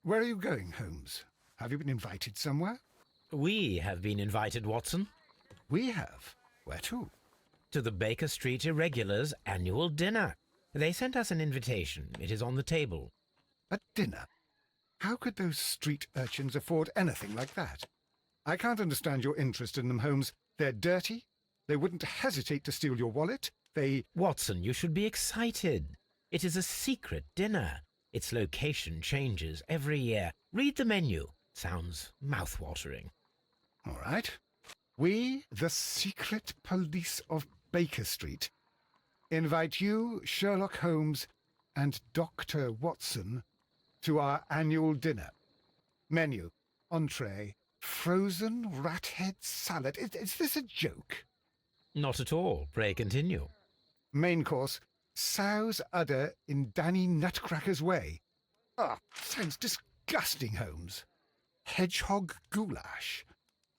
Where are you going, Holmes? Have you been invited somewhere? We have been invited, Watson, We have. Where to? to the Baker Street Irregulars' annual dinner. They sent us an invitation. It is on the table. A dinner? How could those street urchins afford anything like that? I can't understand your interest in them, Holmes. They're dirty. They wouldn't hesitate to steal your wallet. Watson, you should be excited. It is a secret dinner. Its location changes every year. Read the menu. Sounds mouth-watering. All right. We, the secret police of Baker Street, invite you, Sherlock Holmes, and Dr. Watson to our annual dinner. Menu, entree, frozen rat head salad. Is this a joke? Not at all. Pray continue. Main course, sow's udder in Danny Nutcracker's way. Sounds disgusting, Holmes. Hedgehog goulash.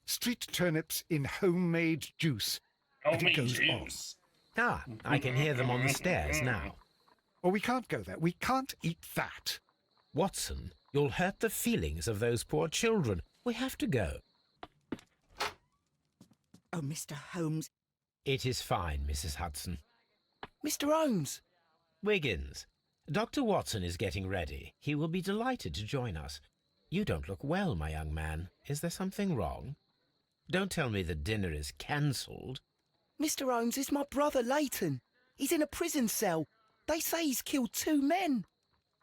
Street turnips in homemade juice. Homemade goes juice. I can hear them on the stairs now. Oh, we can't go there. We can't eat that. Watson, you'll hurt the feelings of those poor children. We have to go. Oh, Mr. Holmes. It is fine, Mrs. Hudson. Mr. Holmes. Wiggins, Dr. Watson is getting ready. He will be delighted to join us. You don't look well, my young man. Is there something wrong? Don't tell me the dinner is cancelled. Mr. Holmes is my brother Leighton. He's in a prison cell. They say he's killed 2 men.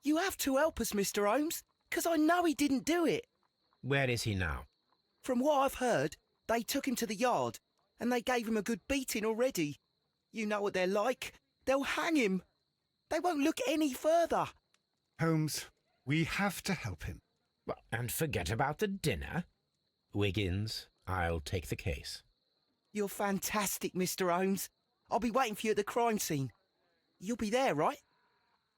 You have to help us, Mr. Holmes, 'cause I know he didn't do it. Where is he now? From what I've heard, they took him to the yard, and they gave him a good beating already. You know what they're like. They'll hang him. They won't look any further. Holmes, we have to help him. Well, and forget about the dinner. Wiggins, I'll take the case. You're fantastic, Mr. Holmes. I'll be waiting for you at the crime scene. You'll be there, right?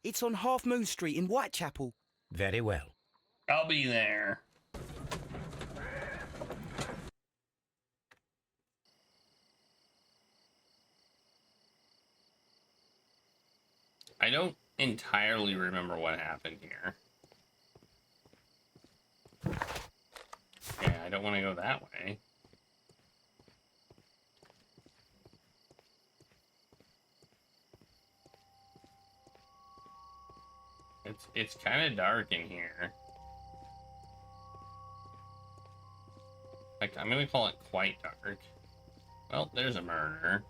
It's on Half Moon Street in Whitechapel. Very well. I'll be there. I don't entirely remember what happened here. Yeah, I don't want to go that way. It's kind of dark in here. Like, I'm gonna call it quite dark. Well, there's a murder.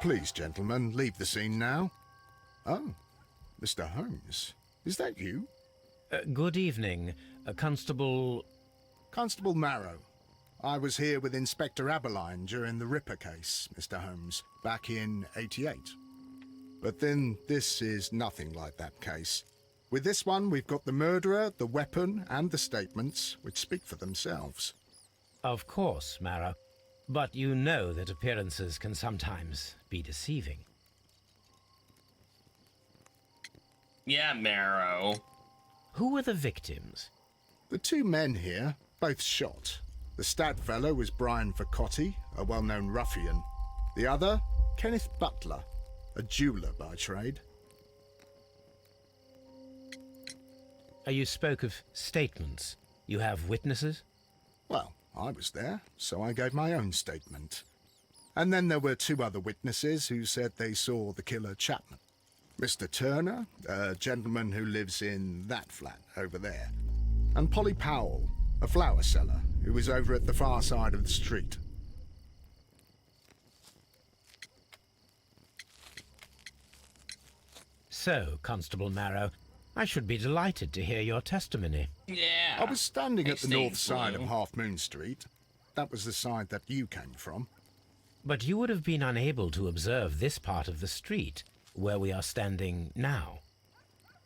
Please, gentlemen, leave the scene now. Oh, Mr. Holmes, is that you? Good evening, Constable... Constable Marrow. I was here with Inspector Aberline during the Ripper case, Mr. Holmes, back in '88. But then this is nothing like that case. With this one, we've got the murderer, the weapon, and the statements, which speak for themselves. Of course, Marrow. But you know that appearances can sometimes be deceiving. Yeah, Marrow. Who were the victims? The 2 men here, both shot. The stab fellow was Brian Vercotti, a well-known ruffian. The other, Kenneth Butler, a jeweller by trade. You spoke of statements. You have witnesses? Well, I was there, so I gave my own statement. And then there were 2 other witnesses who said they saw the killer Chapman. Mr. Turner, a gentleman who lives in that flat over there. And Polly Powell, a flower seller, who was over at the far side of the street. So, Constable Marrow, I should be delighted to hear your testimony. Yeah. I was standing at the north Estate side of Blue. Half Moon Street. That was the side that you came from. But you would have been unable to observe this part of the street, where we are standing now.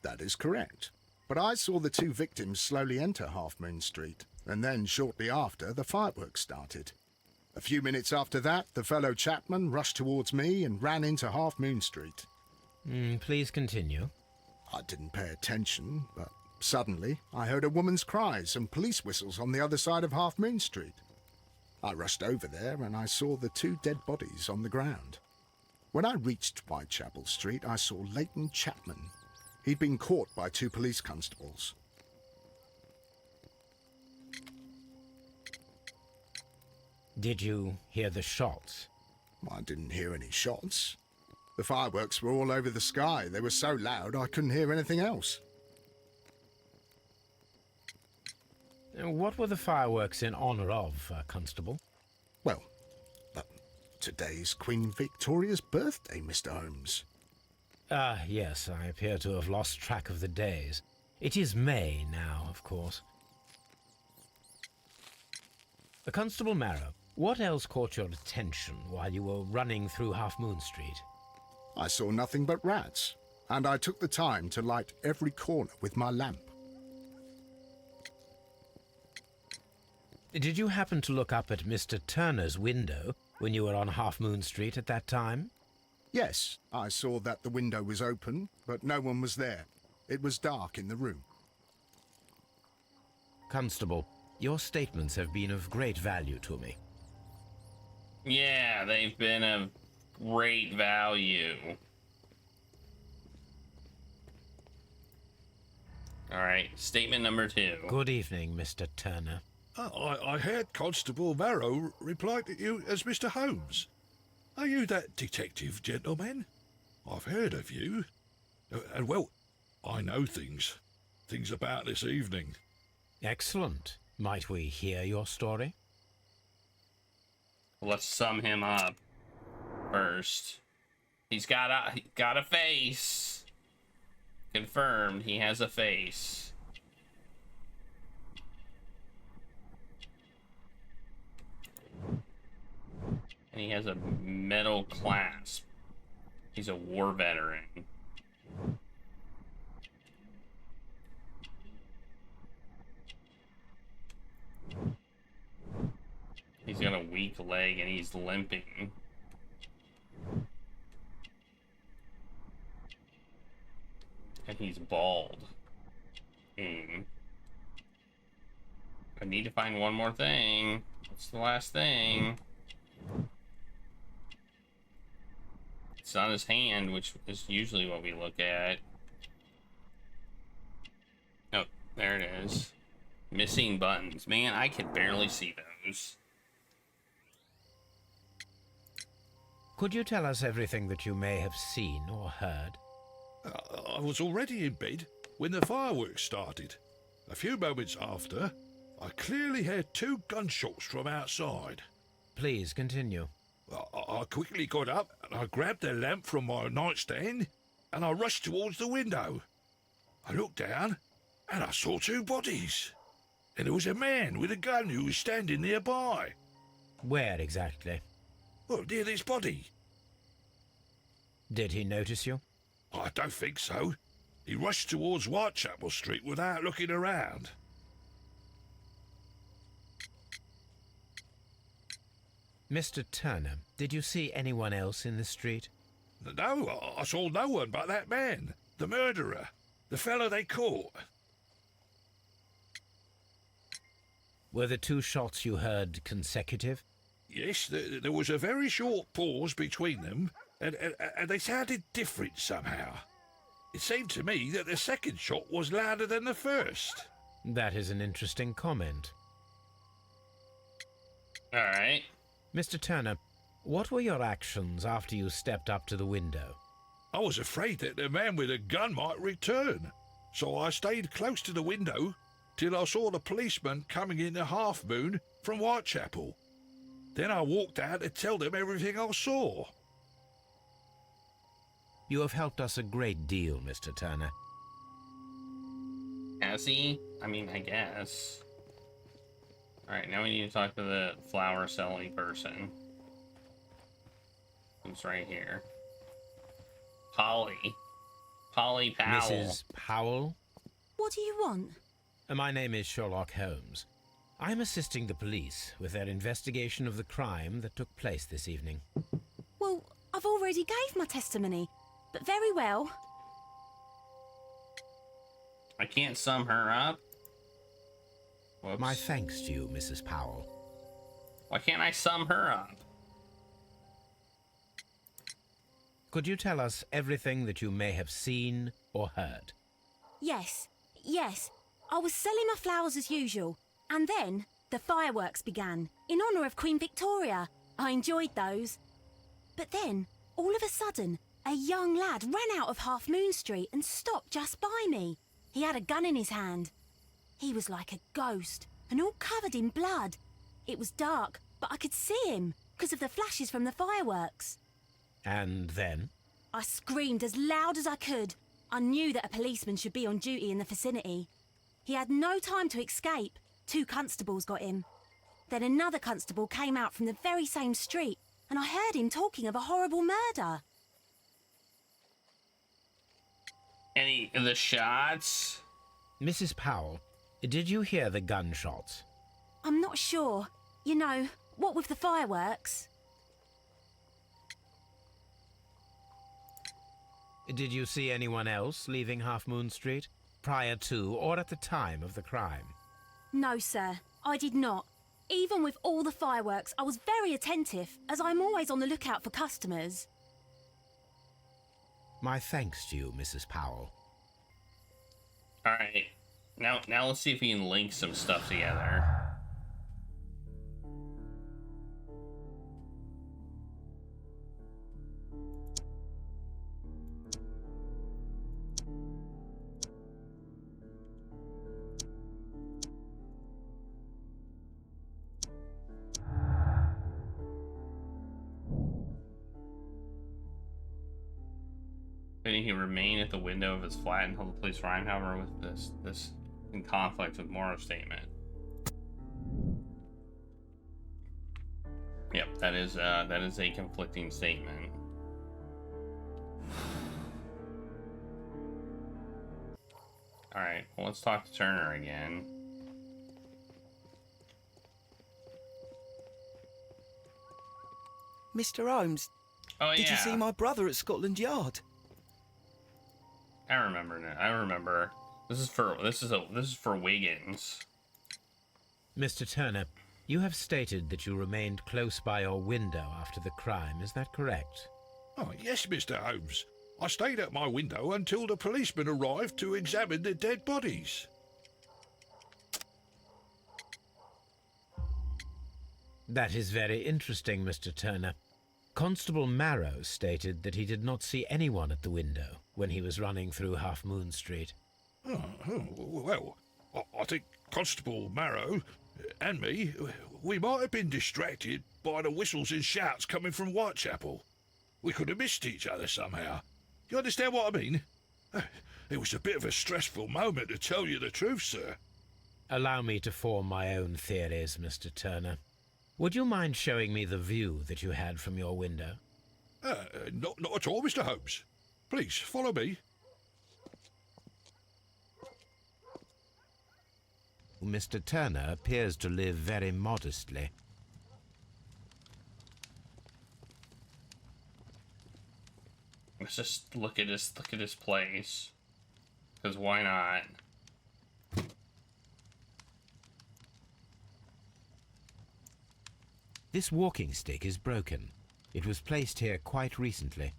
That is correct. But I saw the 2 victims slowly enter Half Moon Street, and then shortly after, the fireworks started. A few minutes after that, the fellow Chapman rushed towards me and ran into Half Moon Street. Please continue. I didn't pay attention, but suddenly I heard a woman's cries and police whistles on the other side of Half Moon Street. I rushed over there and I saw the 2 dead bodies on the ground. When I reached Whitechapel Street, I saw Leighton Chapman. He'd been caught by 2 police constables. Did you hear the shots? I didn't hear any shots. The fireworks were all over the sky. They were so loud I couldn't hear anything else. What were the fireworks in honour of, Constable? Well, today's Queen Victoria's birthday, Mr. Holmes. Ah, yes, I appear to have lost track of the days. It is May now, of course. Constable Marrow, what else caught your attention while you were running through Half Moon Street? I saw nothing but rats, and I took the time to light every corner with my lamp. Did you happen to look up at Mr. Turner's window when you were on Half Moon Street at that time? Yes, I saw that the window was open, but no one was there. It was dark in the room. Constable, your statements have been of great value to me. Yeah, they've been of great value. Alright, statement number 2. Good evening, Mr. Turner. I heard Constable Marrow reply to you as Mr. Holmes. Are you that detective gentleman? I've heard of you. And well, I know things about this evening. Excellent. Might we hear your story? Let's sum him up first. He's got a face. Confirmed, he has a face. And he has a metal clasp. He's a war veteran. He's got a weak leg and he's limping. And he's bald. I need to find one more thing. What's the last thing? It's on his hand, which is usually what we look at. Oh, there it is. Missing buttons. Man, I can barely see those. Could you tell us everything that you may have seen or heard? I was already in bed when the fireworks started. A few moments after, I clearly heard 2 gunshots from outside. Please continue. I quickly got up and I grabbed the lamp from my nightstand and I rushed towards the window. I looked down and I saw 2 bodies. And there was a man with a gun who was standing nearby. Where exactly? Well, near this body. Did he notice you? I don't think so. He rushed towards Whitechapel Street without looking around. Mr. Turner, did you see anyone else in the street? No, I saw no one but that man, the murderer, the fellow they caught. Were the 2 shots you heard consecutive? Yes, there was a very short pause between them, and they sounded different somehow. It seemed to me that the second shot was louder than the first. That is an interesting comment. All right. Mr. Turner, what were your actions after you stepped up to the window? I was afraid that the man with a gun might return, so I stayed close to the window till I saw the policeman coming into Half Moon from Whitechapel. Then I walked out to tell them everything I saw. You have helped us a great deal, Mr. Turner. Has he? I mean, I guess. Alright, now we need to talk to the flower selling person. Who's right here. Polly. Polly Powell. Mrs. Powell? What do you want? My name is Sherlock Holmes. I'm assisting the police with their investigation of the crime that took place this evening. Well, I've already gave my testimony, but very well. I can't sum her up. Whoops. My thanks to you, Mrs. Powell. Why can't I sum her up? Could you tell us everything that you may have seen or heard? Yes. I was selling my flowers as usual, and then the fireworks began, in honour of Queen Victoria. I enjoyed those. But then, all of a sudden, a young lad ran out of Half Moon Street and stopped just by me. He had a gun in his hand. He was like a ghost, and all covered in blood. It was dark, but I could see him, because of the flashes from the fireworks. And then? I screamed as loud as I could. I knew that a policeman should be on duty in the vicinity. He had no time to escape. 2 constables got him. Then another constable came out from the very same street, and I heard him talking of a horrible murder. Any of the shots? Mrs. Powell, did you hear the gunshots? I'm not sure. You know, what with the fireworks? Did you see anyone else leaving Half Moon Street, prior to or at the time of the crime? No, sir, I did not. Even with all the fireworks, I was very attentive, as I'm always on the lookout for customers. My thanks to you, Mrs. Powell. Alright. Now let's see if we can link some stuff together. He remained at the window of his flat until the police arrived, however, with this in conflict with Morrow's statement. Yep, that is a conflicting statement. Alright, well, let's talk to Turner again. Mr. Holmes, Oh, did yeah. you see my brother at Scotland Yard? I remember now. I remember. This is for Wiggins. Mr. Turner, you have stated that you remained close by your window after the crime, is that correct? Oh, yes, Mr. Holmes. I stayed at my window until the policeman arrived to examine the dead bodies. That is very interesting, Mr. Turner. Constable Marrow stated that he did not see anyone at the window when he was running through Half Moon Street. Well, I think Constable Marrow and me, we might have been distracted by the whistles and shouts coming from Whitechapel. We could have missed each other somehow. You understand what I mean? It was a bit of a stressful moment, to tell you the truth, sir. Allow me to form my own theories, Mr. Turner. Would you mind showing me the view that you had from your window? Not at all, Mr. Holmes. Please, follow me. Mr. Turner appears to live very modestly. Let's just look at his place. Because why not? This walking stick is broken. It was placed here quite recently.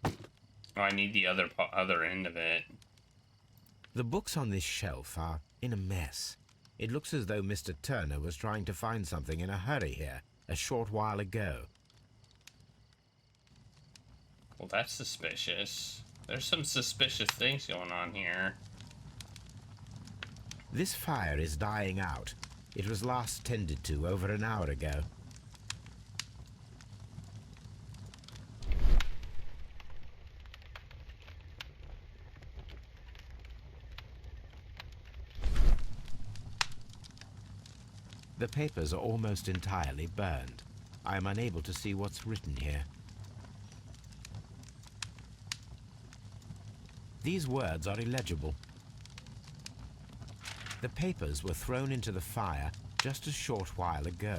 Oh, I need the other end of it. The books on this shelf are in a mess. It looks as though Mr. Turner was trying to find something in a hurry here a short while ago. Well, that's suspicious. There's some suspicious things going on here. This fire is dying out. It was last tended to over an hour ago. The papers are almost entirely burned. I am unable to see what's written here. These words are illegible. The papers were thrown into the fire just a short while ago.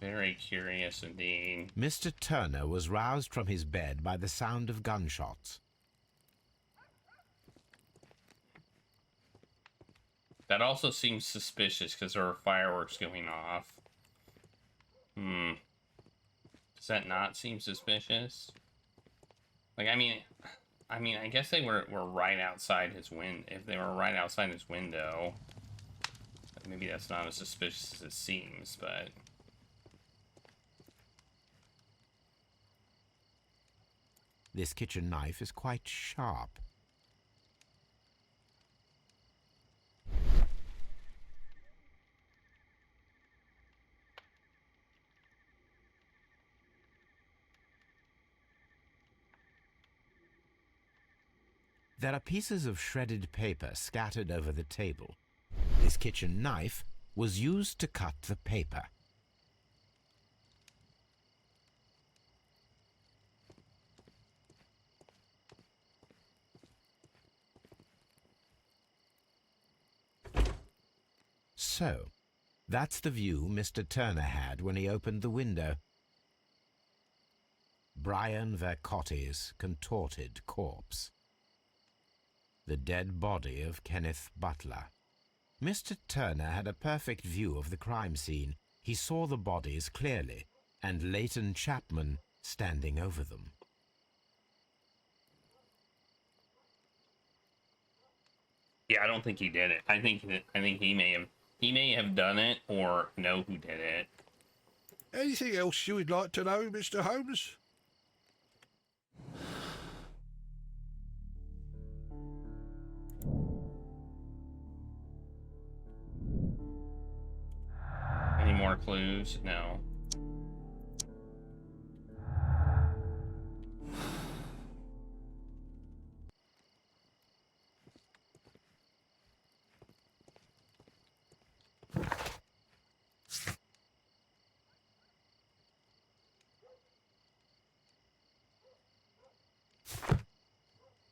Very curious indeed. Mr. Turner was roused from his bed by the sound of gunshots. That also seems suspicious because there are fireworks going off. Does that not seem suspicious? Like, I mean, I guess they were right outside his window. If they were right outside his window, maybe that's not as suspicious as it seems, but... This kitchen knife is quite sharp. There are pieces of shredded paper scattered over the table. This kitchen knife was used to cut the paper. So, that's the view Mr. Turner had when he opened the window. Brian Vercotti's contorted corpse. The dead body of Kenneth Butler. Mr. Turner had a perfect view of the crime scene. He saw the bodies clearly, and Leighton Chapman standing over them. Yeah, I don't think he did it. I think he may have done it or know who did it. Anything else you would like to know, Mr. Holmes? Any more clues? No.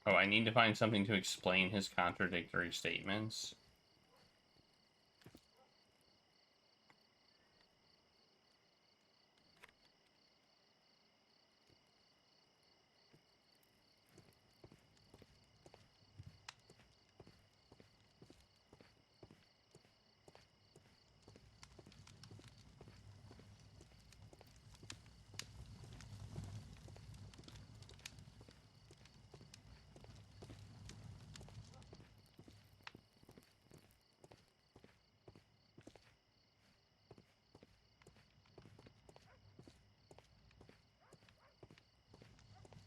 Oh, I need to find something to explain his contradictory statements.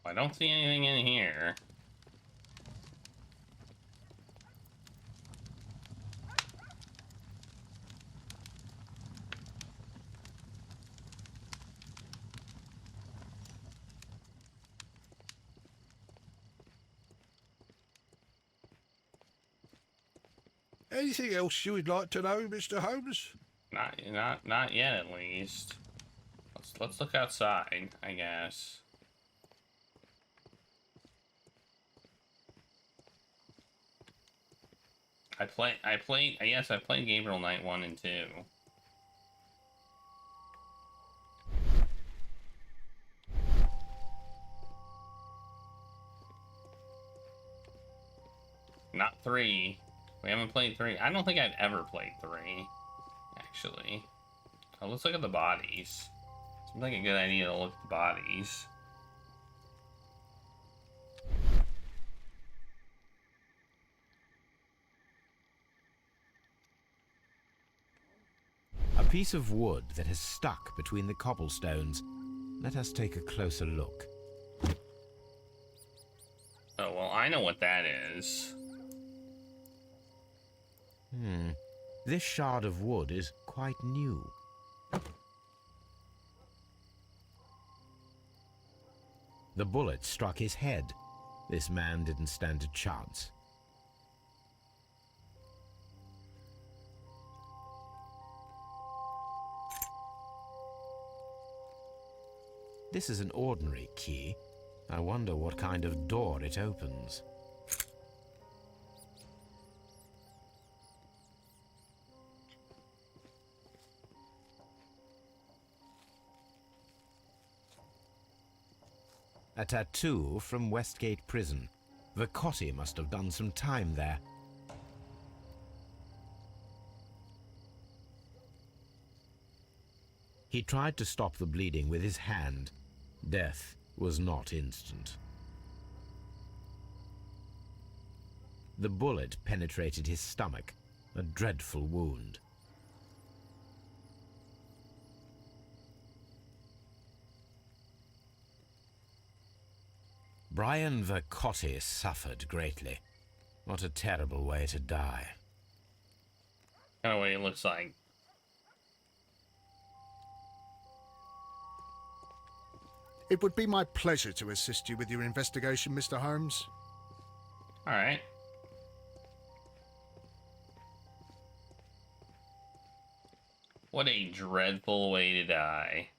I don't see anything in here. Anything else you would like to know, Mr. Holmes? Not yet, at least. Let's look outside, I guess. I played Gabriel Knight 1 and 2. Not 3. We haven't played 3. I don't think I've ever played 3, actually. Oh, let's look at the bodies. Seems like a good idea to look at the bodies. A piece of wood that has stuck between the cobblestones. Let us take a closer look. Oh, well, I know what that is. This shard of wood is quite new. The bullet struck his head. This man didn't stand a chance. This is an ordinary key. I wonder what kind of door it opens. A tattoo from Westgate Prison. Vercotti must have done some time there. He tried to stop the bleeding with his hand. Death was not instant. The bullet penetrated his stomach, a dreadful wound. Brian Vercotti suffered greatly. What a terrible way to die. Kind of what it looks like. It would be my pleasure to assist you with your investigation, Mr. Holmes. All right. What a dreadful way to die.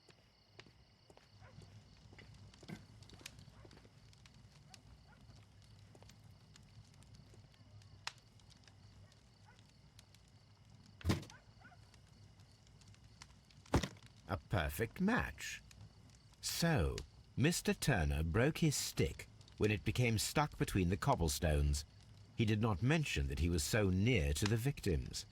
A perfect match. So, Mr. Turner broke his stick when it became stuck between the cobblestones. He did not mention that he was so near to the victims.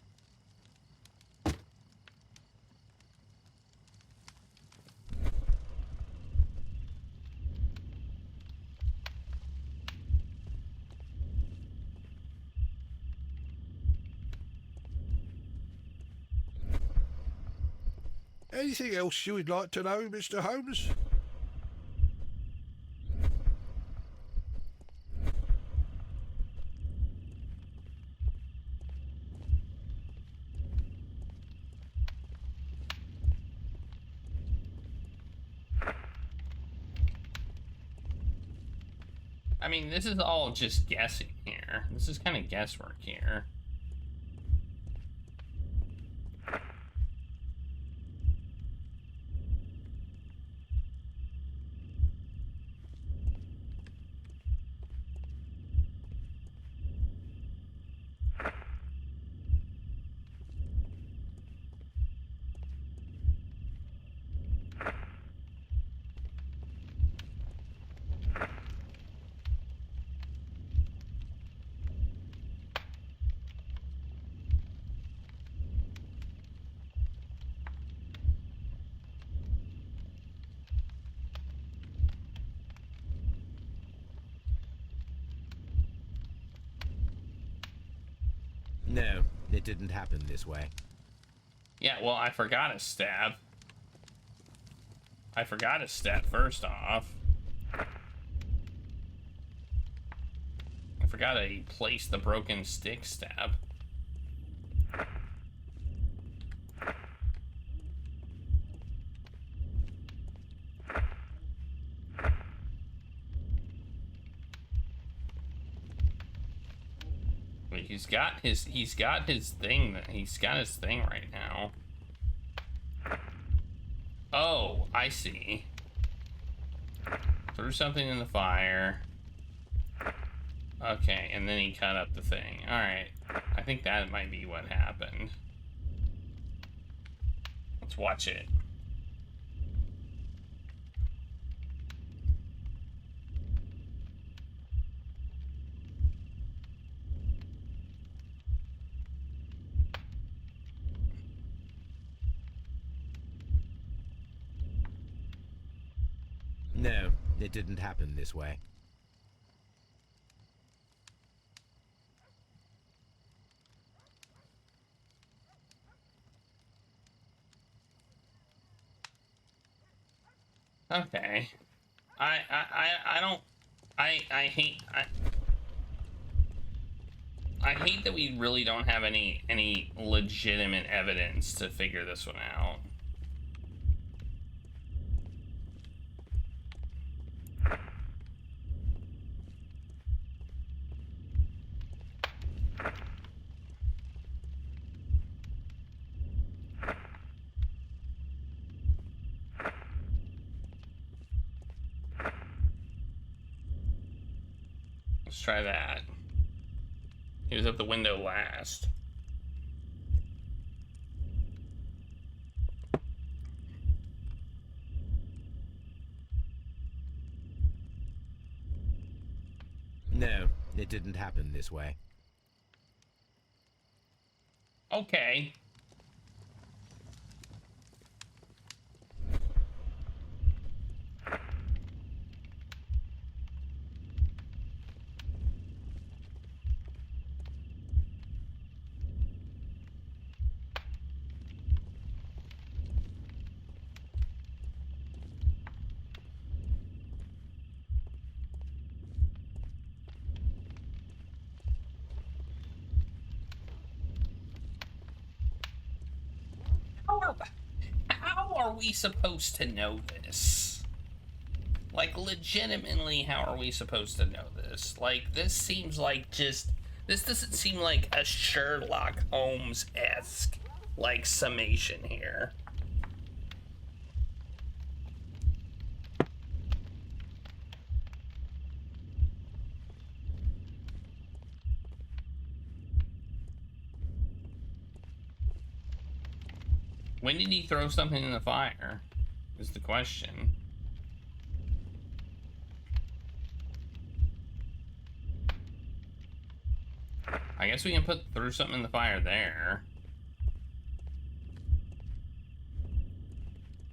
Anything else you would like to know, Mr. Holmes? I mean, this is all just guessing here. This is kind of guesswork here. No, it didn't happen this way. Yeah, well, I forgot a stab. I forgot a step first off. I forgot to place the broken stick stab. But he's got his thing right now. Oh, I see. Threw something in the fire. Okay, and then he cut up the thing. Alright. I think that might be what happened. Let's watch it. No, it didn't happen this way. Okay. I hate that we really don't have any legitimate evidence to figure this one out. Let's try that. He was at the window last. No, it didn't happen this way. Okay. we supposed to know this? Like, legitimately, how are we supposed to know this? Like, this seems like just... This doesn't seem like a Sherlock Holmes-esque, like, summation here. When did he throw something in the fire? Is the question. I guess we can throw something in the fire there.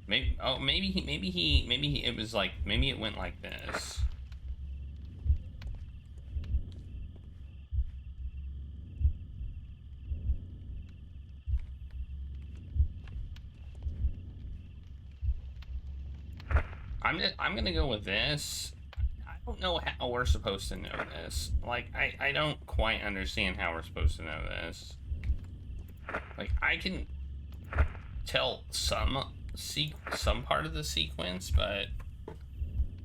Maybe it was like, maybe it went like this. I'm gonna go with this. I don't know how we're supposed to know this. Like, I don't quite understand how we're supposed to know this. Like, I can tell some part of the sequence, but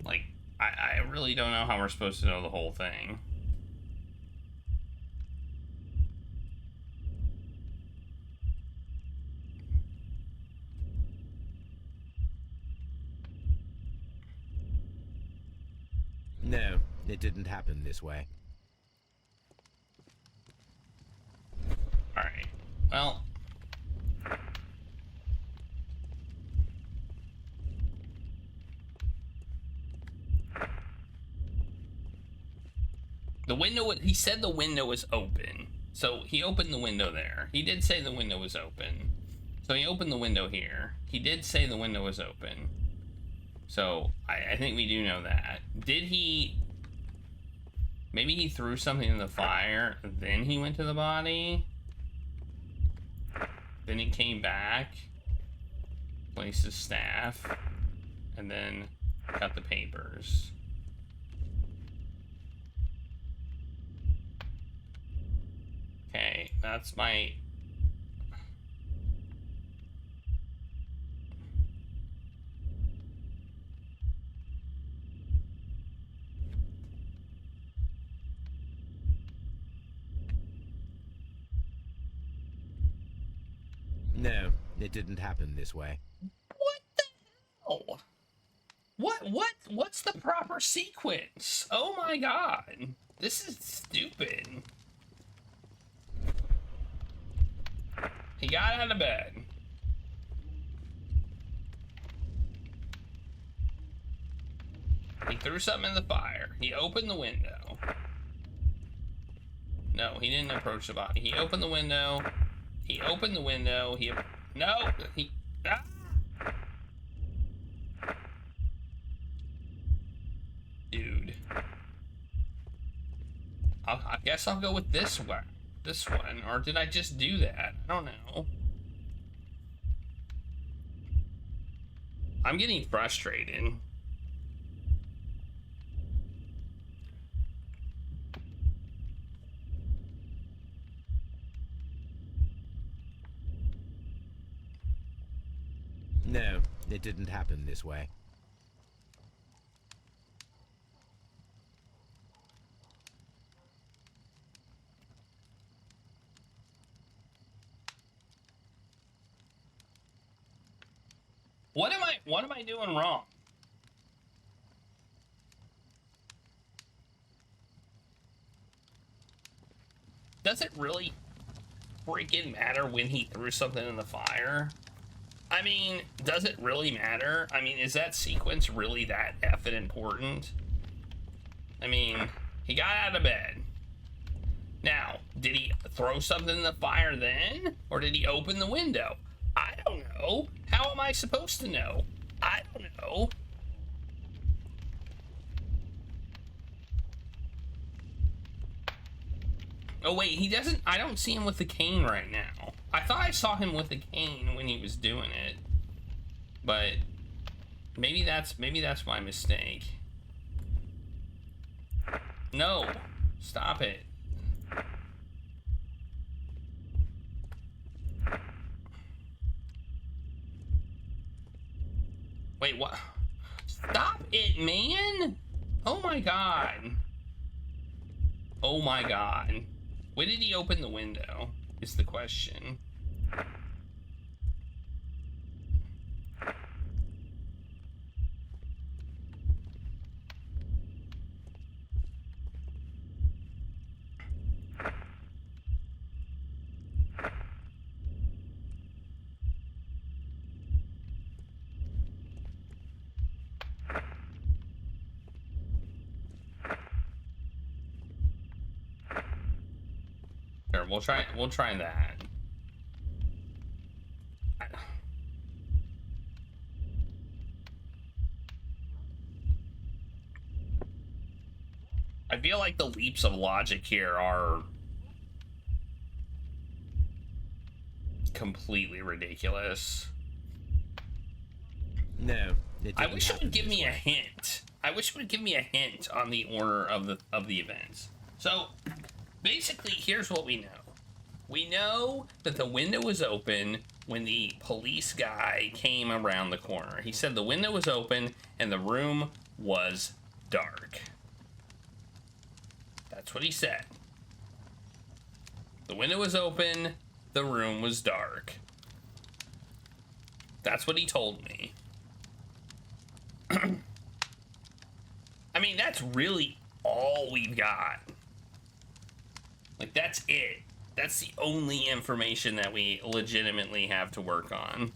like, I really don't know how we're supposed to know the whole thing. No, it didn't happen this way. Alright. Well. The window, he said the window was open. So he opened the window there. He did say the window was open. So he opened the window here. He did say the window was open. So I think we do know that. Did he... Maybe he threw something in the fire, then he went to the body? Then he came back, placed his staff, and then got the papers. Okay, that's my... No, it didn't happen this way. What the hell? What's the proper sequence? Oh my god. This is stupid. He got out of bed. He threw something in the fire. He opened the window. No, he didn't approach the body. He opened the window. He opened the window. Ah! Dude. I guess I'll go with this one. Or did I just do that? I don't know. I'm getting frustrated. No, it didn't happen this way. What am I doing wrong? Does it really freaking matter when he threw something in the fire? I mean, does it really matter? I mean, is that sequence really that effing important? I mean, he got out of bed. Now, did he throw something in the fire then? Or did he open the window? I don't know. How am I supposed to know? I don't know. Oh wait, he doesn't, I don't see him with the cane right now. I thought I saw him with the cane when he was doing it. But maybe that's my mistake. No, stop it. Wait, what? Stop it, man! Oh my god. Oh my god. When did he open the window? Is the question. Sure, we'll try that. I feel like the leaps of logic here are completely ridiculous. No, I wish it would give me a hint. I wish it would give me a hint on the order of the events. So, basically, here's what we know. We know that the window was open when the police guy came around the corner. He said the window was open and the room was dark. That's what he said. The window was open, the room was dark. That's what he told me. I mean, that's really all we've got. Like, that's it. That's the only information that we legitimately have to work on.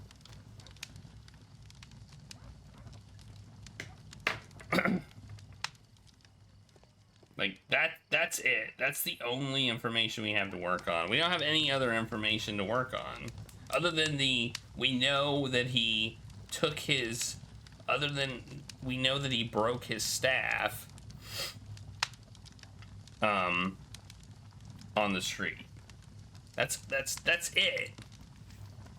Like, that's it. That's the only information we have to work on. We don't have any other information to work on. Other than we know that he took his, we know that he broke his staff, on the street. That's it.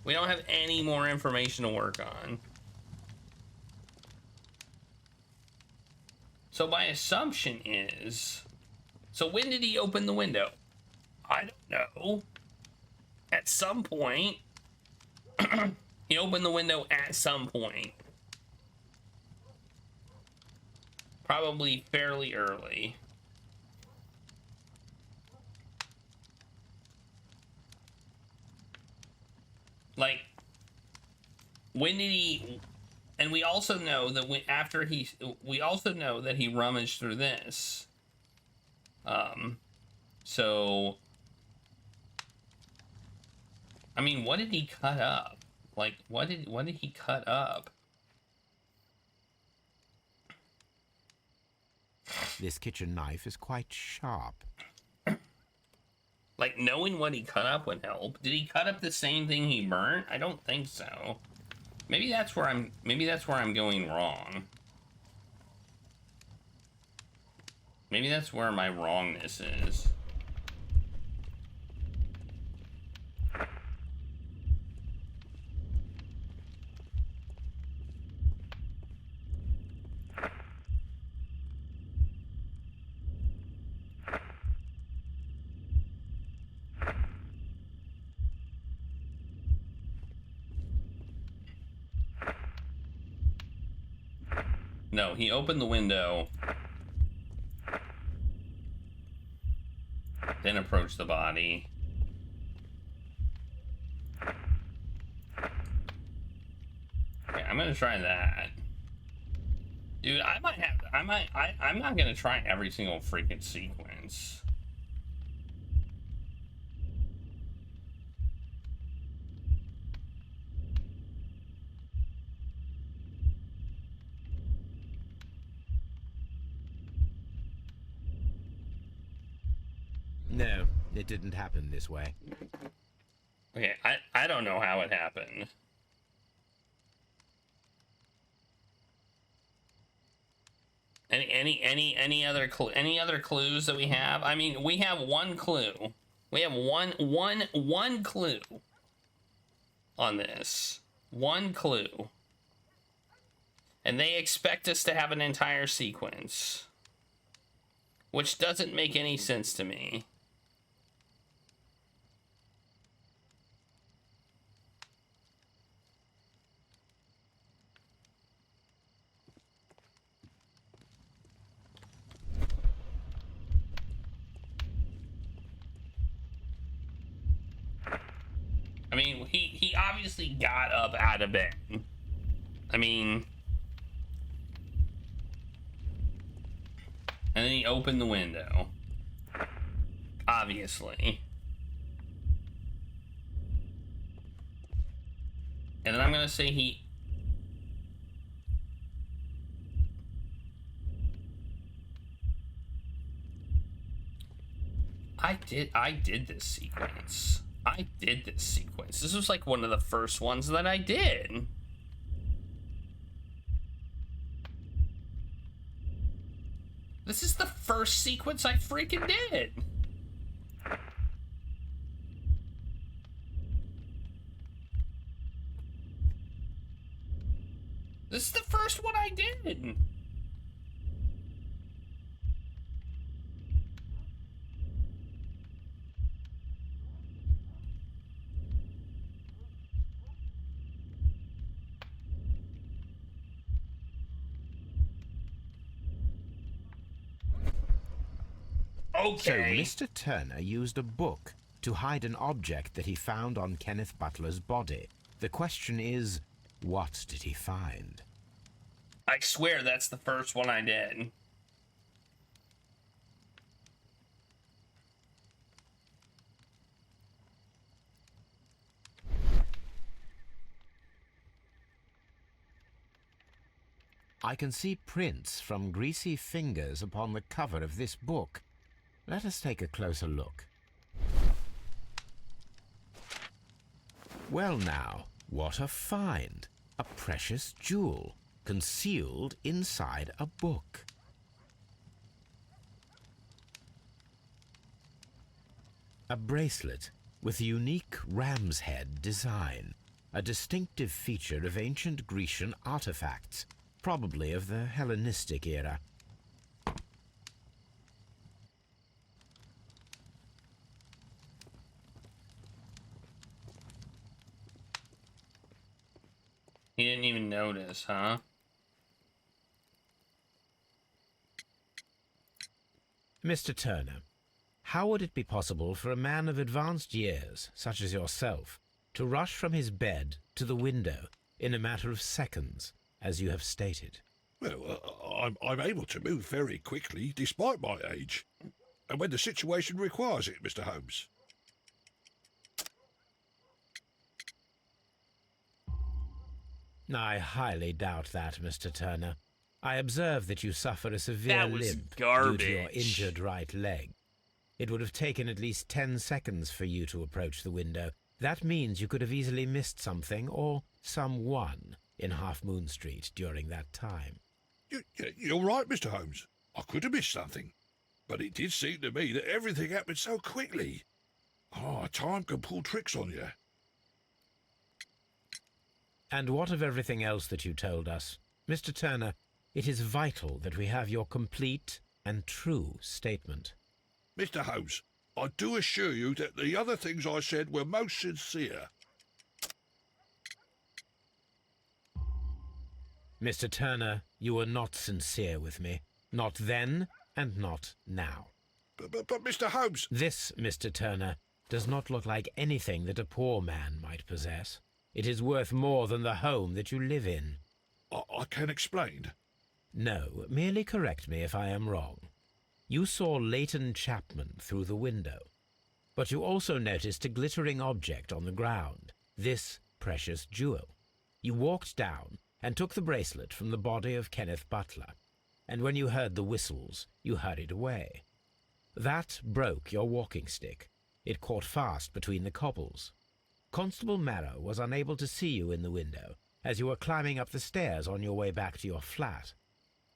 We don't have any more information to work on. So my assumption is, so when did he open the window? I don't know. At some point. He opened the window at some point. Probably fairly early. Like, when did he... And we also know that we also know that he rummaged through this. So, I mean, what did he cut up? Like, what did he cut up? This kitchen knife is quite sharp. Like, knowing what he cut up would help. Did he cut up the same thing he burnt? I don't think so. Maybe that's where I'm going wrong. Maybe that's where my wrongness is. No, he opened the window, then approached the body. Okay, I'm gonna try that. Dude, I'm not gonna try every single freaking sequence. No, it didn't happen this way. Okay, I don't know how it happened. Any other clues that we have? I mean, we have one clue. We have one clue on this. One clue. And they expect us to have an entire sequence, which doesn't make any sense to me. I mean, he obviously got up out of bed. I mean, and then he opened the window. Obviously. And then I'm gonna say he... I did this sequence. I did this sequence. This was like one of the first ones that I did. This is the first sequence I freaking did. This is the first one I did. Okay. So Mr. Turner used a book to hide an object that he found on Kenneth Butler's body. The question is, what did he find? I swear that's the first one I did. I can see prints from greasy fingers upon the cover of this book. Let us take a closer look. Well now, what a find! A precious jewel, concealed inside a book. A bracelet with a unique ram's head design, a distinctive feature of ancient Grecian artifacts, probably of the Hellenistic era. He didn't even notice, huh? Mr. Turner, how would it be possible for a man of advanced years, such as yourself, to rush from his bed to the window in a matter of seconds, as you have stated? Well, I'm able to move very quickly, despite my age. And when the situation requires it, Mr. Holmes. I highly doubt that, Mr. Turner. I observe that you suffer a severe That was limp garbage. due to your injured right leg. It would have taken at least 10 seconds for you to approach the window. That means you could have easily missed something or someone in Half Moon Street during that time. You're right, Mr. Holmes. I could have missed something. But it did seem to me that everything happened so quickly. Time can pull tricks on you. And what of everything else that you told us? Mr. Turner, it is vital that we have your complete and true statement. Mr. Holmes, I do assure you that the other things I said were most sincere. Mr. Turner, you were not sincere with me. Not then and not now. But Mr. Holmes... This, Mr. Turner, does not look like anything that a poor man might possess. It is worth more than the home that you live in. I can explain. No, merely correct me if I am wrong. You saw Leighton Chapman through the window, but you also noticed a glittering object on the ground, this precious jewel. You walked down and took the bracelet from the body of Kenneth Butler, and when you heard the whistles, you hurried away. That broke your walking stick. It caught fast between the cobbles. Constable Marrow was unable to see you in the window as you were climbing up the stairs on your way back to your flat.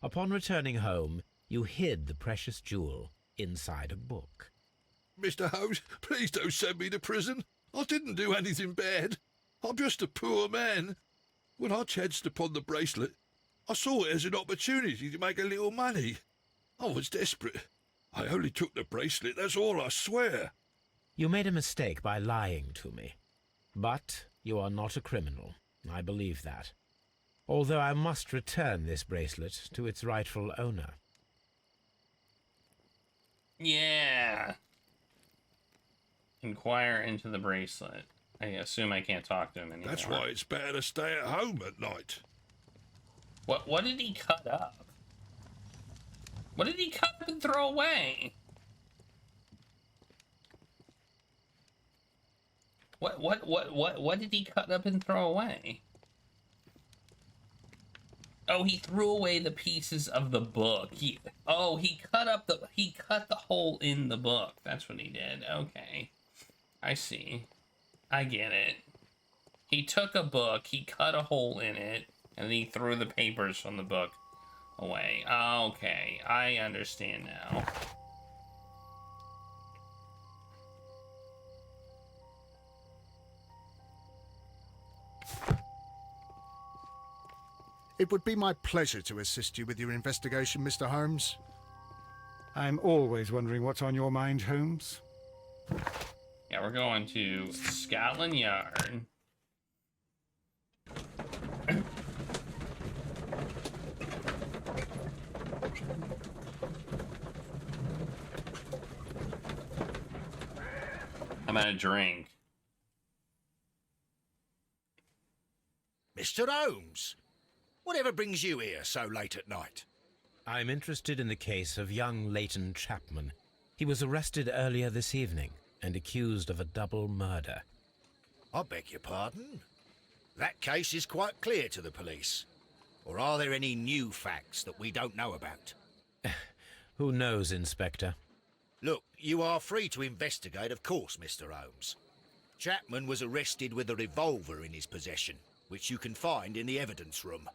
Upon returning home, you hid the precious jewel inside a book. Mr. Holmes, please don't send me to prison. I didn't do anything bad. I'm just a poor man. When I chanced upon the bracelet, I saw it as an opportunity to make a little money. I was desperate. I only took the bracelet, that's all, I swear. You made a mistake by lying to me. But you are not a criminal. I believe that. Although I must return this bracelet to its rightful owner. Yeah. Inquire into the bracelet. I assume I can't talk to him anymore. That's why it's better to stay at home at night. What did he cut up? What did he cut up and throw away? What did he cut up and throw away? Oh, he threw away the pieces of the book. He cut the hole in the book. That's what he did. Okay. I see. I get it. He took a book, he cut a hole in it, and then he threw the papers from the book away. Okay, I understand now. It would be my pleasure to assist you with your investigation, Mr. Holmes. I'm always wondering what's on your mind, Holmes. Yeah, we're going to Scotland Yard. I'm at a drink. Mr. Holmes, whatever brings you here so late at night? I'm interested in the case of young Leighton Chapman. He was arrested earlier this evening and accused of a double murder. I beg your pardon? That case is quite clear to the police. Or are there any new facts that we don't know about? Who knows, Inspector? Look, you are free to investigate, of course, Mr. Holmes. Chapman was arrested with a revolver in his possession, which you can find in the evidence room.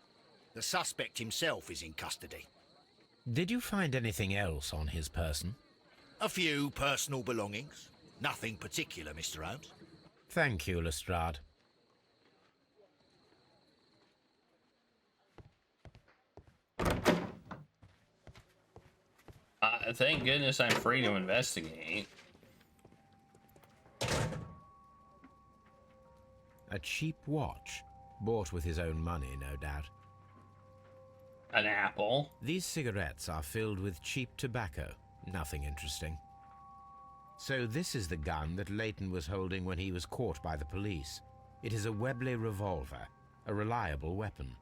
The suspect himself is in custody. Did you find anything else on his person? A few personal belongings. Nothing particular, Mr. Holmes. Thank you, Lestrade. Thank goodness I'm free to investigate. A cheap watch, bought with his own money, no doubt. An apple. These cigarettes are filled with cheap tobacco. Nothing interesting. So this is the gun that Leighton was holding when he was caught by the police. It is a Webley revolver, a reliable weapon.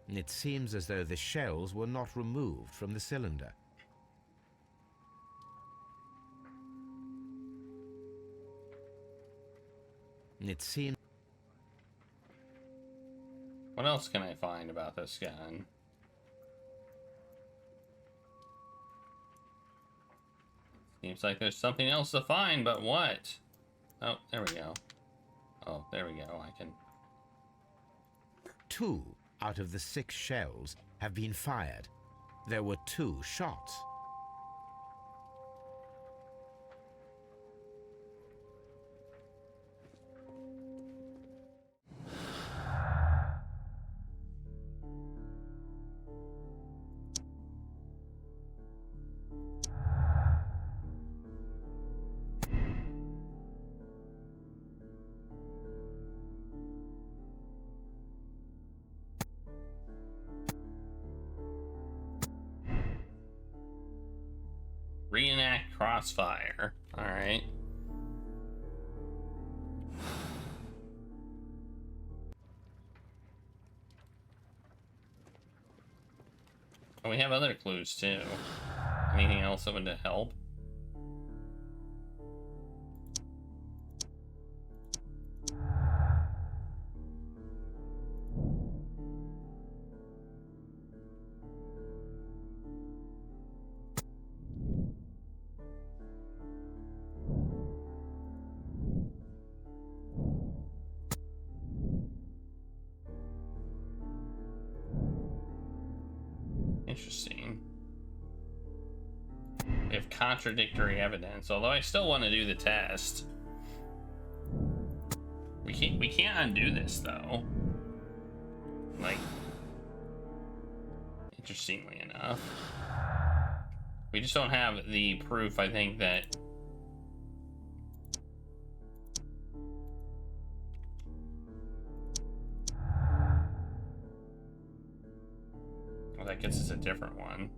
It seems as though the shells were not removed from the cylinder. It seems... What else can I find about this gun? Seems like there's something else to find, but what? Oh, there we go. Oh, there we go. I can... 2 out of the 6 shells have been fired. There were 2 shots. Reenact crossfire. Alright. Oh, we have other clues too. Anything else that would help? Interesting. We have contradictory evidence, although I still want to do the test. We can't undo this though. Like, interestingly enough. We just don't have the proof, I think, that that gets us a different one.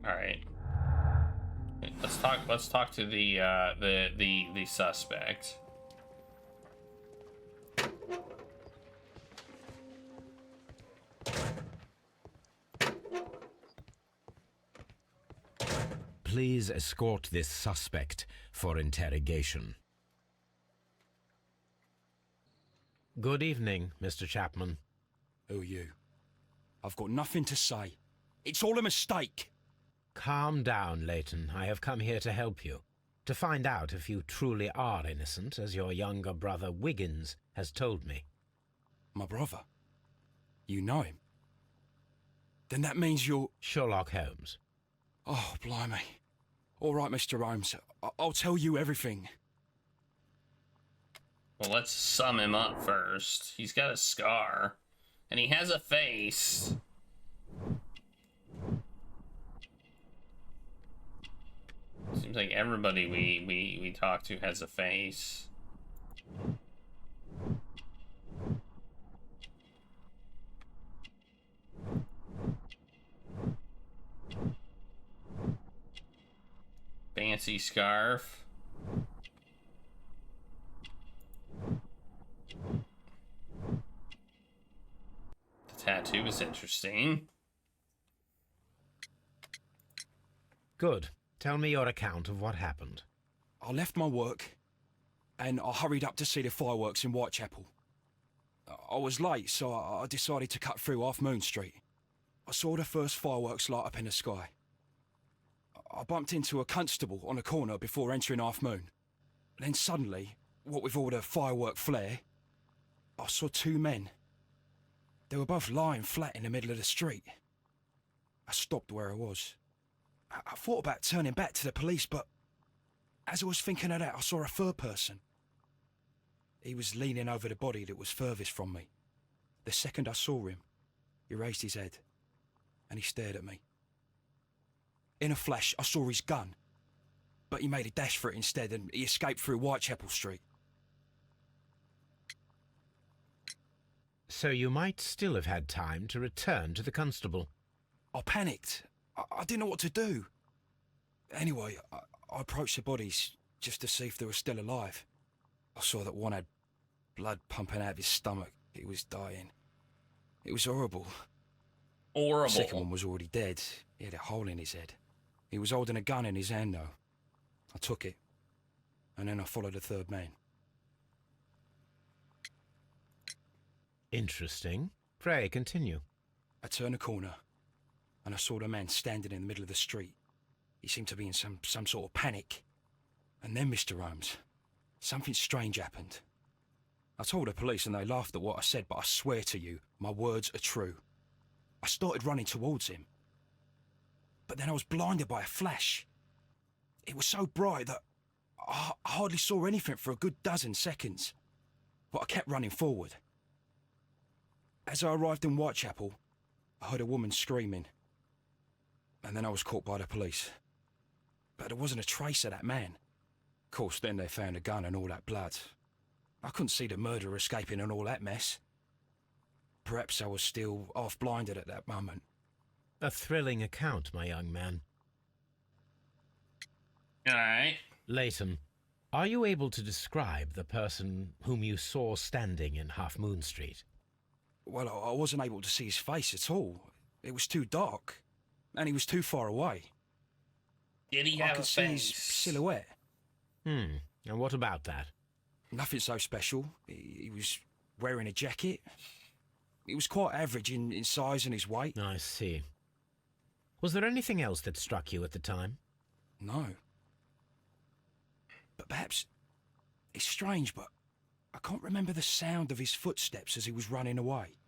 All right. Let's talk to the suspect. Please escort this suspect for interrogation. Good evening, Mr. Chapman. Who are you? I've got nothing to say. It's all a mistake. Calm down, Leighton. I have come here to help you. To find out if you truly are innocent, as your younger brother Wiggins has told me. My brother? You know him? Then that means you're... Sherlock Holmes. Oh, blimey. All right, Mr. Holmes. I'll tell you everything. Well, let's sum him up first. He's got a scar, and he has a face. Seems like everybody we talk to has a face. Fancy scarf. The tattoo is interesting. Good. Tell me your account of what happened. I left my work, and I hurried up to see the fireworks in Whitechapel. I was late, so I decided to cut through Half Moon Street. I saw the first fireworks light up in the sky. I bumped into a constable on a corner before entering Half Moon. Then suddenly, what with all the firework flare, I saw two men. They were both lying flat in the middle of the street. I stopped where I was. I thought about turning back to the police, but as I was thinking of that, I saw a third person. He was leaning over the body that was furthest from me. The second I saw him, he raised his head, and he stared at me. In a flash, I saw his gun, but he made a dash for it instead, and he escaped through Whitechapel Street. So you might still have had time to return to the constable. I panicked. I didn't know what to do. Anyway, I approached the bodies just to see if they were still alive. I saw that one had blood pumping out of his stomach. He was dying. It was horrible. Horrible. The second one was already dead. He had a hole in his head. He was holding a gun in his hand, though. I took it, and then I followed the third man. Interesting. Pray, continue. I turned a corner, and I saw the man standing in the middle of the street. He seemed to be in some sort of panic. And then, Mr. Holmes, something strange happened. I told the police and they laughed at what I said, but I swear to you, my words are true. I started running towards him. But then I was blinded by a flash. It was so bright that I hardly saw anything for a good dozen seconds. But I kept running forward. As I arrived in Whitechapel, I heard a woman screaming. And then I was caught by the police. But there wasn't a trace of that man. Of course, then they found a gun and all that blood. I couldn't see the murderer escaping and all that mess. Perhaps I was still half-blinded at that moment. A thrilling account, my young man. All right. Leighton, are you able to describe the person whom you saw standing in Half Moon Street? Well, I wasn't able to see his face at all. It was too dark, and he was too far away. Did he I have a could see his face? silhouette. And what about that? Nothing so special. He was wearing a jacket. He was quite average in size and his weight. I see. Was there anything else that struck you at the time? No. But perhaps... It's strange, but I can't remember the sound of his footsteps as he was running away.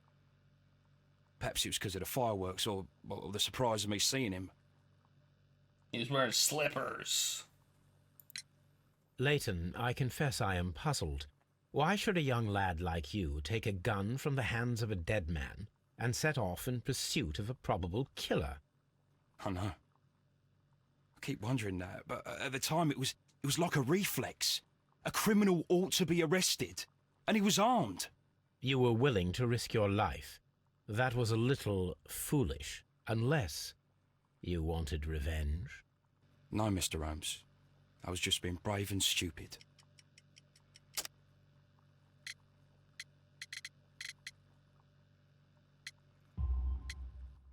Perhaps it was because of the fireworks or the surprise of me seeing him. He was wearing slippers. Leighton, I confess I am puzzled. Why should a young lad like you take a gun from the hands of a dead man and set off in pursuit of a probable killer? I know. I keep wondering that, but at the time it was like a reflex. A criminal ought to be arrested, and he was armed. You were willing to risk your life. That was a little foolish, unless... You wanted revenge? No, Mr. Holmes. I was just being brave and stupid.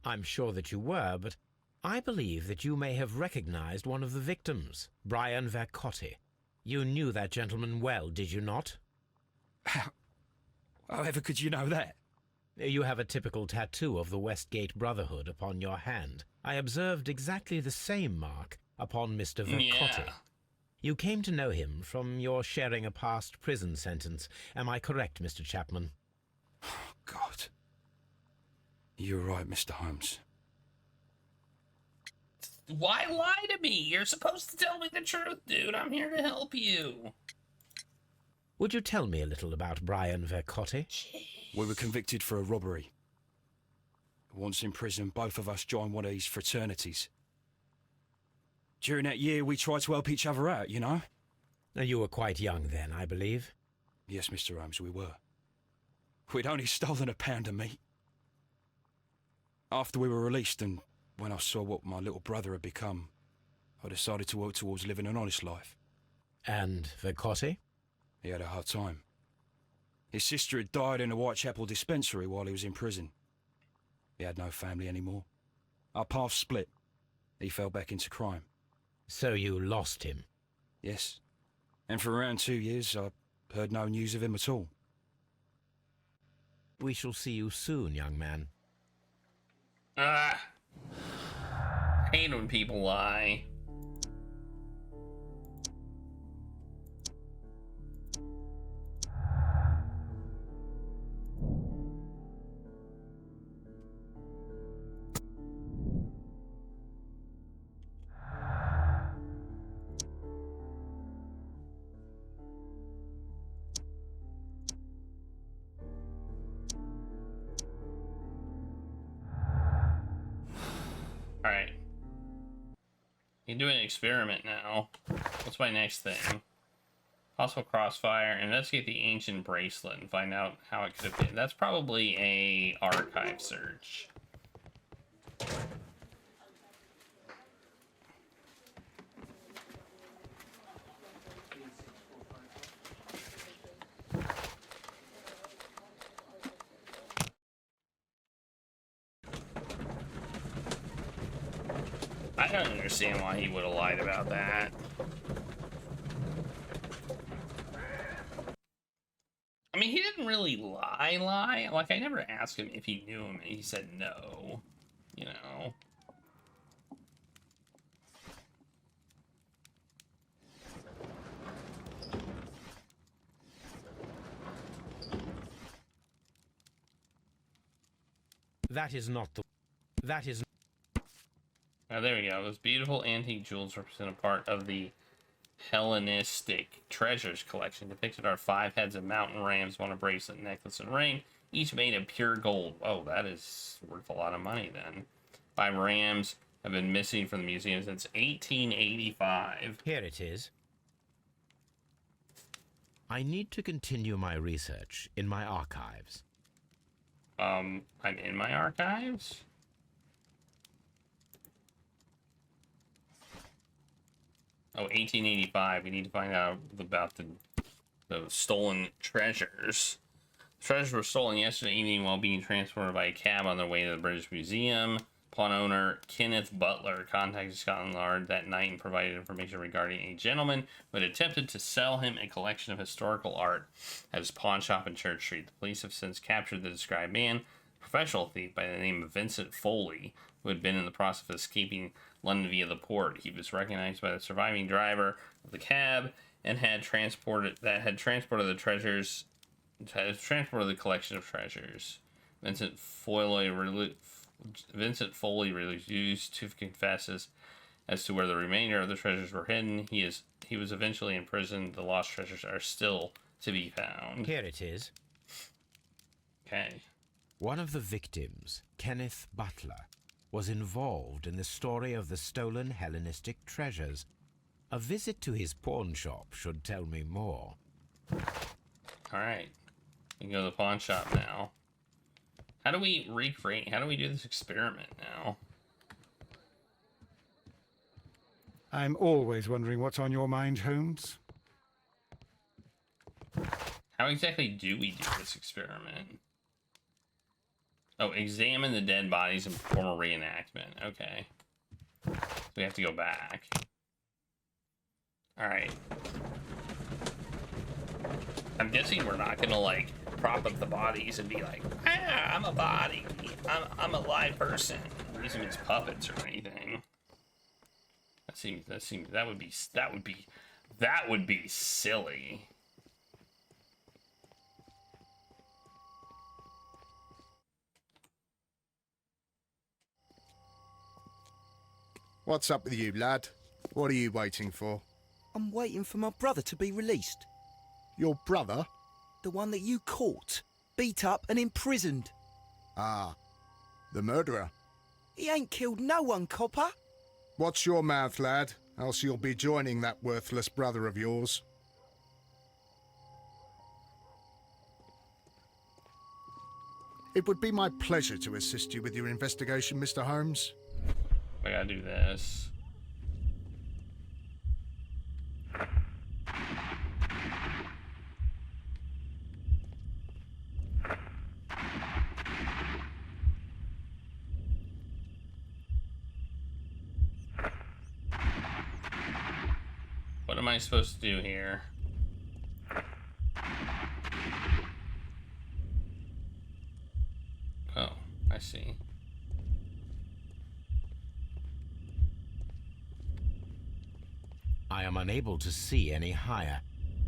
I'm sure that you were, but I believe that you may have recognized one of the victims, Brian Vercotti. You knew that gentleman well, did you not? However could you know that? You have a typical tattoo of the Westgate Brotherhood upon your hand. I observed exactly the same mark upon Mr. Vercotti. Yeah. You came to know him from your sharing a past prison sentence. Am I correct, Mr. Chapman? God. You're right, Mr. Holmes. Why lie to me? You're supposed to tell me the truth, dude. I'm here to help you. Would you tell me a little about Brian Vercotti? We were convicted for a robbery. Once in prison, both of us joined one of these fraternities. During that year, we tried to help each other out, you know? You were quite young then, I believe. Yes, Mr. Holmes, we were. We'd only stolen a pound of meat. After we were released, and when I saw what my little brother had become, I decided to work towards living an honest life. And Vercotti? He had a hard time. His sister had died in a Whitechapel dispensary while he was in prison. He had no family anymore. Our paths split. He fell back into crime. So you lost him? Yes. And for around 2 years, I heard no news of him at all. We shall see you soon, young man. Hate when people lie. Alright. You can do an experiment now. What's my next thing? Possible crossfire. Investigate the ancient bracelet and find out how it could have been. That's probably a archive search. I don't understand why he would have lied about that. I mean, he didn't really lie. Like, I never asked him if he knew him, and he said no. You know? That is not the... That is... Oh, there we go. Those beautiful antique jewels represent a part of the Hellenistic treasures collection. Depicted are 5 heads of mountain rams, one a bracelet, necklace, and ring, each made of pure gold. Oh, that is worth a lot of money then. 5 rams have been missing from the museum since 1885. Here it is. I need to continue my research in my archives. I'm in my archives? Oh, 1885. We need to find out about the stolen treasures. The treasures were stolen yesterday evening while being transported by a cab on their way to the British Museum. Pawn owner Kenneth Butler contacted Scotland Yard that night and provided information regarding a gentleman who had attempted to sell him a collection of historical art at his pawn shop in Church Street. The police have since captured the described man, a professional thief by the name of Vincent Foley, who had been in the process of escaping London via the port. He was recognized by the surviving driver of the cab and had transported the treasures, transported the collection of treasures. Vincent Foley refused to confess as to where the remainder of the treasures were hidden. He was eventually imprisoned. The lost treasures are still to be found. Here it is. Okay. One of the victims, Kenneth Butler, was involved in the story of the stolen Hellenistic treasures. A visit to his pawn shop should tell me more. Alright. We can go to the pawn shop now. How do we do this experiment now? I'm always wondering what's on your mind, Holmes. How exactly do we do this experiment? Oh, examine the dead bodies and perform a reenactment. Okay. So we have to go back. Alright. I'm guessing we're not gonna, like, prop up the bodies and be like, ah, I'm a body. I'm a live person. Use them as puppets or anything. That would be silly. What's up with you, lad? What are you waiting for? I'm waiting for my brother to be released. Your brother? The one that you caught, beat up and imprisoned. Ah, the murderer. He ain't killed no one, copper. Watch your mouth, lad, else you'll be joining that worthless brother of yours. It would be my pleasure to assist you with your investigation, Mr. Holmes. I gotta do this. What am I supposed to do here? Oh, I see. I am unable to see any higher.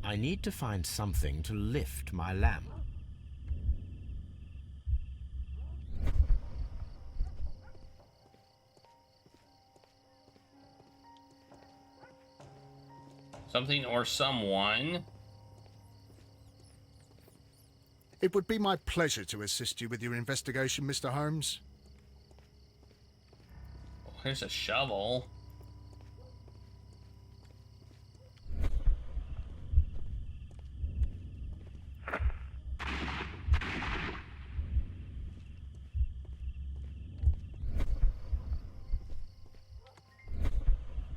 I need to find something to lift my lamp. Something or someone. It would be my pleasure to assist you with your investigation, Mr. Holmes. Oh, here's a shovel.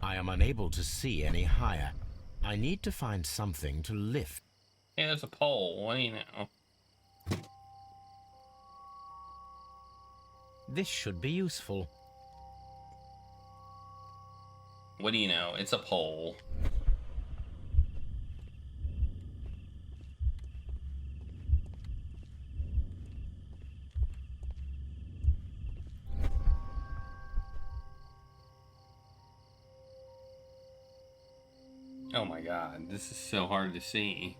I am unable to see any higher. I need to find something to lift. Hey, there's a pole. What do you know? This should be useful. What do you know? It's a pole. Oh my god, this is so hard to see.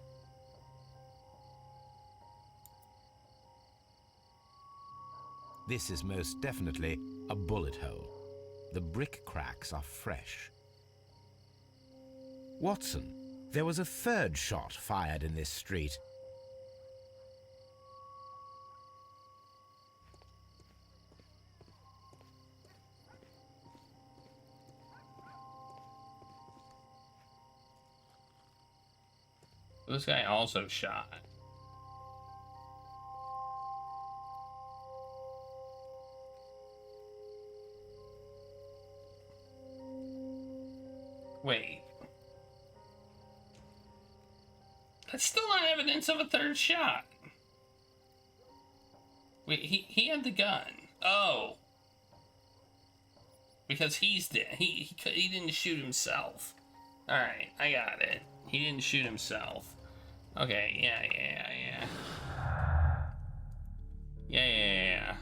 This is most definitely a bullet hole. The brick cracks are fresh. Watson, there was a third shot fired in this street. This guy also shot. Wait. That's still not evidence of a third shot. Wait, he had the gun. Oh. Because he's dead. He didn't shoot himself. Alright, I got it. He didn't shoot himself. Okay, yeah. Yeah.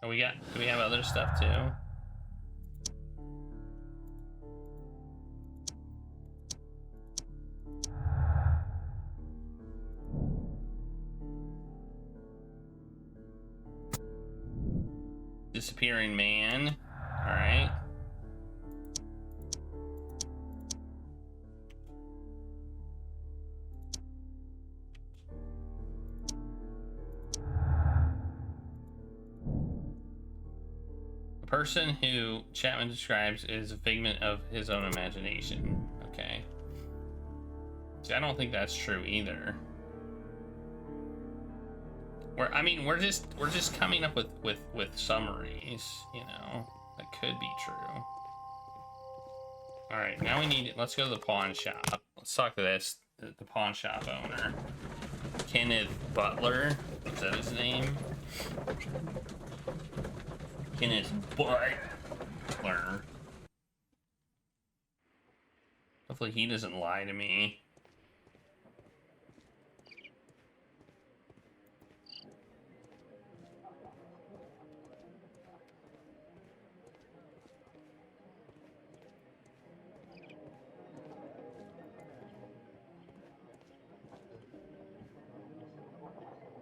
Oh, do we have other stuff too? Disappearing man. Alright. The person who Chapman describes is a figment of his own imagination. Okay. See, I don't think that's true either. We're just coming up with summaries, you know, that could be true. All right, now let's go to the pawn shop. Let's talk to the pawn shop owner, Kenneth Butler. Is that his name? Kenneth Butler. Hopefully he doesn't lie to me.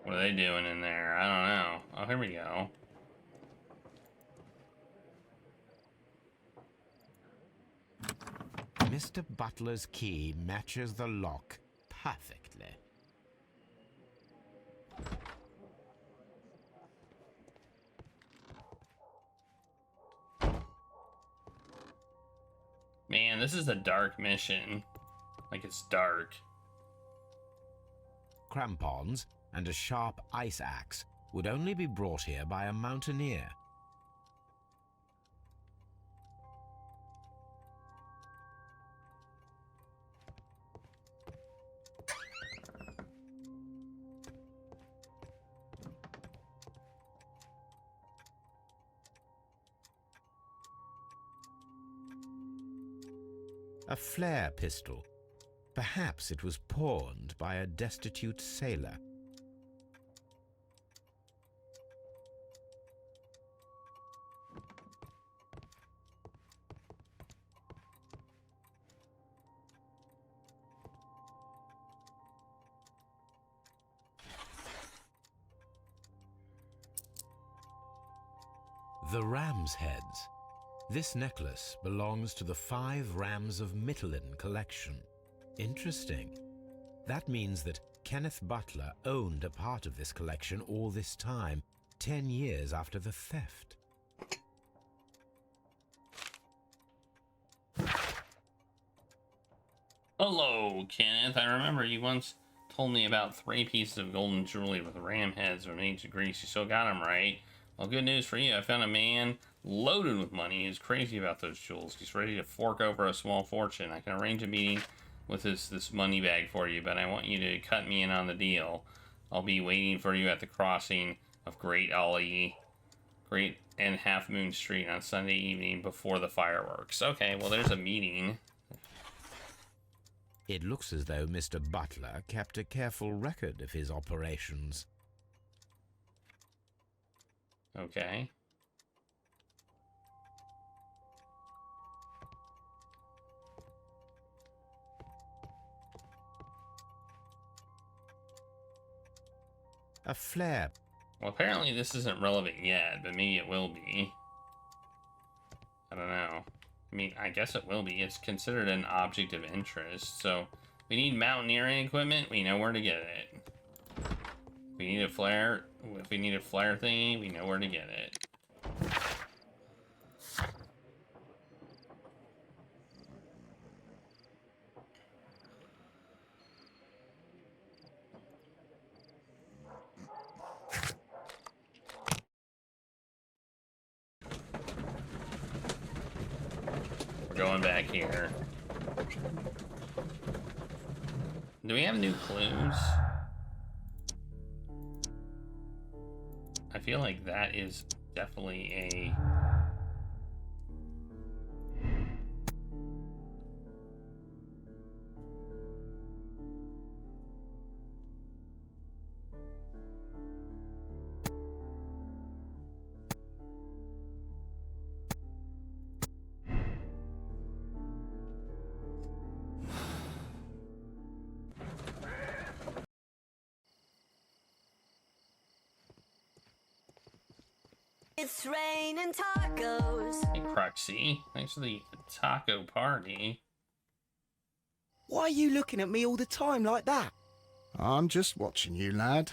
What are they doing in there? I don't know. Oh, here we go. Mr. Butler's key matches the lock perfectly. Man, this is a dark mission. Like, it's dark. Crampons and a sharp ice axe would only be brought here by a mountaineer. A flare pistol. Perhaps it was pawned by a destitute sailor. The ram's heads. This necklace belongs to the 5 Rams of Mittelin collection. Interesting. That means that Kenneth Butler owned a part of this collection all this time, 10 years after the theft. Hello, Kenneth. I remember you once told me about 3 pieces of golden jewelry with ram heads from ancient Greece. You still got them, right? Well, good news for you. I found a man loaded with money who's crazy about those jewels. He's ready to fork over a small fortune. I can arrange a meeting with this money bag for you, but I want you to cut me in on the deal. I'll be waiting for you at the crossing of Great and Half Moon Street on Sunday evening before the fireworks. Okay, well, there's a meeting. It looks as though Mr. Butler kept a careful record of his operations. Okay. A flare. Well, apparently this isn't relevant yet, but maybe it will be. I don't know. I mean, I guess it will be. It's considered an object of interest, so we need mountaineering equipment. We know where to get it. We need a flare. If we need a flare thingy, we know where to get it. Going back here. Do we have new clues? I feel like that is definitely a... It's raining tacos. Hey, Cruxy. Thanks for the taco party. Why are you looking at me all the time like that? I'm just watching you, lad.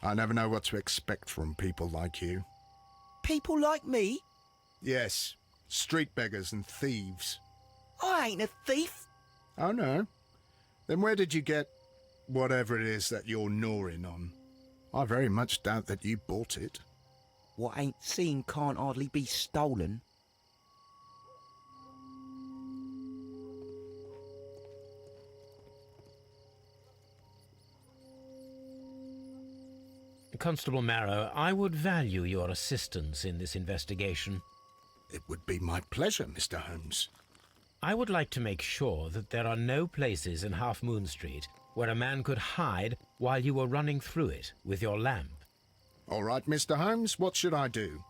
I never know what to expect from people like you. People like me? Yes, street beggars and thieves. I ain't a thief. Oh, no? Then where did you get whatever it is that you're gnawing on? I very much doubt that you bought it. What ain't seen can't hardly be stolen. Constable Marrow, I would value your assistance in this investigation. It would be my pleasure, Mr. Holmes. I would like to make sure that there are no places in Half Moon Street where a man could hide while you were running through it with your lamp. All right, Mr. Holmes, what should I do?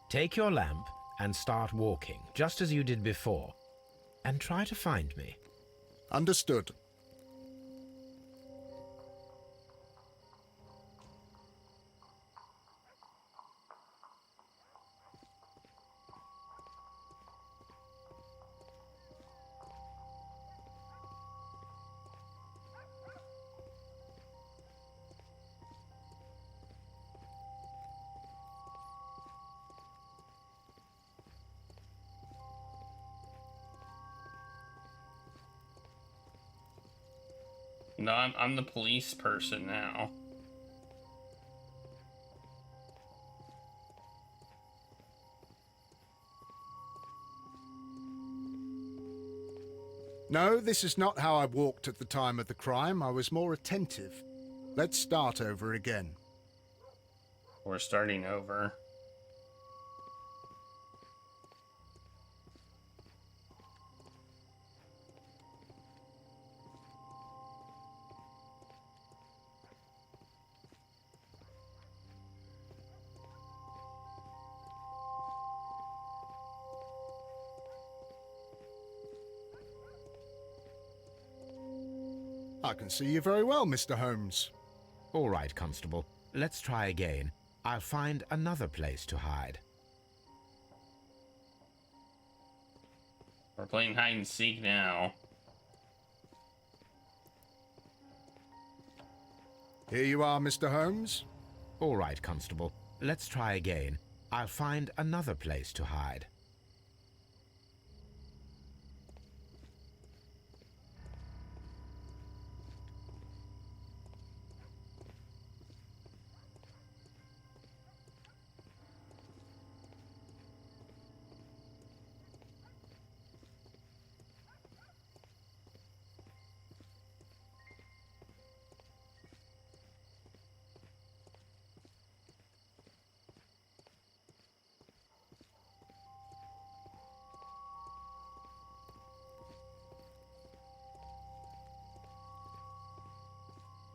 Take your lamp and start walking, just as you did before, and try to find me. Understood. No, I'm the police person now. No, this is not how I walked at the time of the crime. I was more attentive. Let's start over again. We're starting over. I can see you very well, Mr. Holmes. All right, Constable. Let's try again. I'll find another place to hide. We're playing hide and seek now. Here you are, Mr. Holmes. All right, Constable. Let's try again. I'll find another place to hide.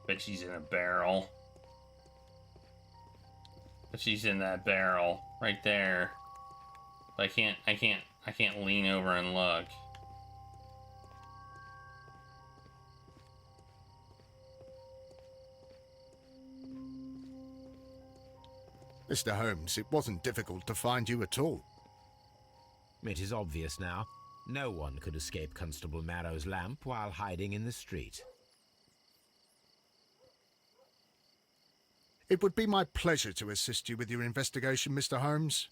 Bet she's in a barrel. But she's in that barrel right there. But I can't lean over and look. Mr. Holmes, it wasn't difficult to find you at all. It is obvious now. No one could escape Constable Marrow's lamp while hiding in the street. It would be my pleasure to assist you with your investigation, Mr. Holmes.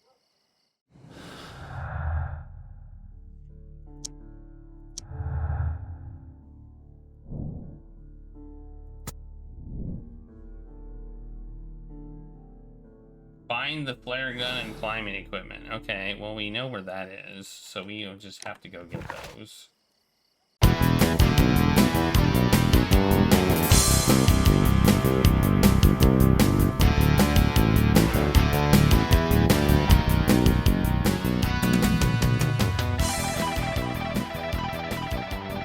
Find the flare gun and climbing equipment. Okay, well, we know where that is, so we just have to go get those.